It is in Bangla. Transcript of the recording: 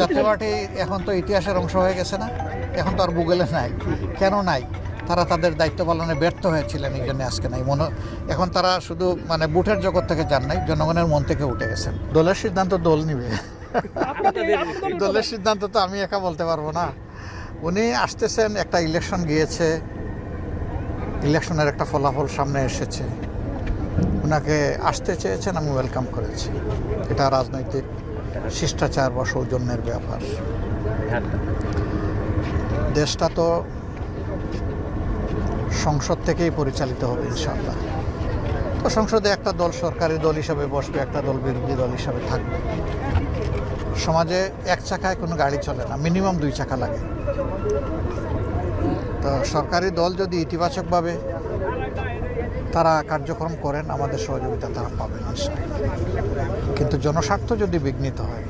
জাতীয় পার্টি এখন তো ইতিহাসের অংশ হয়ে গেছে না, এখন তো আর গুগলে নাই। কেন নাই? তারা তাদের দায়িত্ব পালনে ব্যর্থ হয়েছিলেন, এই জন্য আজকে নাই। এখন তারা শুধু মানে বুথের জগৎ থেকে যান নাই, জনগণের মন থেকে উঠে গেছেন। দলের সিদ্ধান্ত দল নিবে, দলের সিদ্ধান্ত তো আমি একা বলতে পারবো না। উনি আসতেছেন, একটা ইলেকশন গিয়েছে, ইলেকশনের একটা ফলাফল সামনে এসেছে, ওনাকে আসতে চেয়েছেন, আমি ওয়েলকাম করেছি। এটা রাজনৈতিক শিষ্টাচার বা সৌজন্যের ব্যাপার। দেশটা তো সংসদ থেকেই পরিচালিত হবে ইনশাআল্লাহ। তো সংসদে একটা দল সরকারি দল হিসাবে বসবে, একটা দল বিরোধী দল হিসাবে থাকবে। সমাজে এক চাকায় কোনো গাড়ি চলে না, মিনিমাম 2 চাকা লাগে। তো সরকারি দল যদি ইতিবাচকভাবে তারা কার্যক্রম করেন, আমাদের সহযোগিতা তারা পাবেন ইনশাআল্লাহ। কিন্তু জনস্বার্থ যদি বিঘ্নিত হয়,